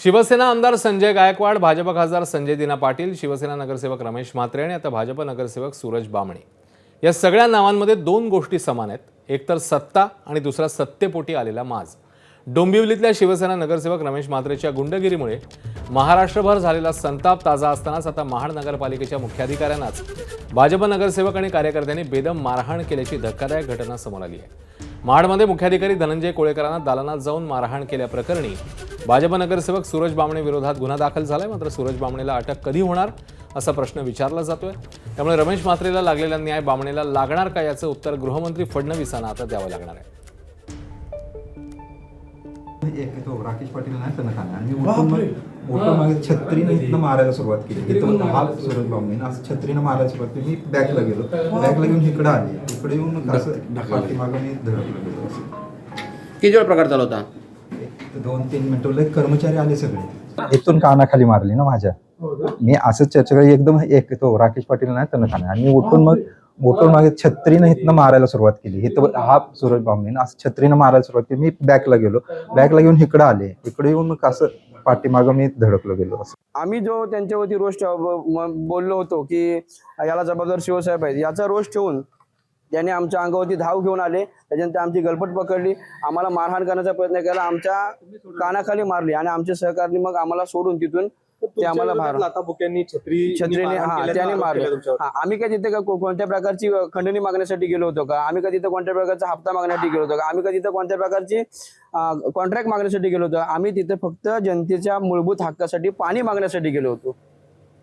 शिवसेना आमदार संजय गायकवाड, भाजप खासदार संजय दिना पाटील, शिवसेना नगरसेवक रमेश म्हात्रे आणि आता भाजप नगरसेवक सूरज बामणे या सगळ्या नावांमध्ये दोन गोष्टी समान आहेत. एक तर सत्ता आणि दुसरा सत्तेपोटी आलेला माज. डोंबिवलीतल्या शिवसेना नगरसेवक रमेश म्हात्रेच्या गुंडगिरीमुळे महाराष्ट्रभर झालेला संताप ताजा असतानाच आता महाड नगरपालिकेच्या मुख्याधिकाऱ्यांनाच भाजप नगरसेवक आणि कार्यकर्त्यांनी बेदम मारहाण केल्याची धक्कादायक घटना समोर आली आहे. महाडमध्ये मुख्याधिकारी धनंजय कोळेकरांना दालनात जाऊन मारहाण केल्याप्रकरणी भाजप नगरसेवक सूरज बामणे विरोधात गुन्हा दाखल झालाय. मात्र सूरज बामणेला अटक कधी होणार असा प्रश्न विचारला जातोय. त्यामुळे रमेश म्हात्रेला लागलेला न्याय बामणेला लागणार का याचं उत्तर गृहमंत्री फडणवीसांना आता द्यावं लागणार आहे. एक तो राकेश पाटील नाही त्यांना खाणे आणि मोठं मागे छत्रीने इथनं मारायला सुरुवात केली. इथं हा सूरज बामणे असं छत्रीनं मारायला सुरुवात केली. मी बॅकला गेलो, बॅकला घेऊन इकडे आले, इकडे येऊन असं पाठीमागं मी धडकलो गेलो. असं किती वेळ प्रकार चालू होता? 2-3 मिनिटं कर्मचारी आले सगळे, इथून कानाखाली मारली ना माझ्या. मी असंच चर्चा एकदम एक तो राकेश पाटील नाही त्यांना खाणे आणि उठून मागे छत्रीनं इथनं मारायला सुरुवात केली. इथं हा सूरज बामणे असं छत्रीनं मारायला सुरुवात केली. मी बॅकला गेलो, बॅकला घेऊन इकडे आले, इकडे येऊन असं पाठीमागं मी धडकलो गेलो. असं आम्ही जो त्यांच्यावरती रोष बोललो होतो की याला जबाबदार शिवसाहेब आहेत, याचा रोष ठेवून त्यांनी आमच्या अंगावरती धाव घेऊन आले. त्याच्यानंतर आमची गलपट पकडली, आम्हाला मारहाण करण्याचा प्रयत्न केला, आमच्या कानाखाली मारली आणि आमचे सहकारी मग आम्हाला सोडून तिथून ते आम्हाला छत्रीने त्याने मारले. आम्ही काय तिथे कोणत्या प्रकारची खंडणी मागण्यासाठी गेलो होतो का? आम्ही का तिथे कोणत्या प्रकारचा हप्ता मागण्यासाठी गेलो होतो का? आम्ही का तिथे कोणत्या प्रकारची कॉन्ट्रॅक्ट मागण्यासाठी गेलो होतो? आम्ही तिथे फक्त जनतेच्या मूलभूत हक्कासाठी पाणी मागण्यासाठी गेलो होतो.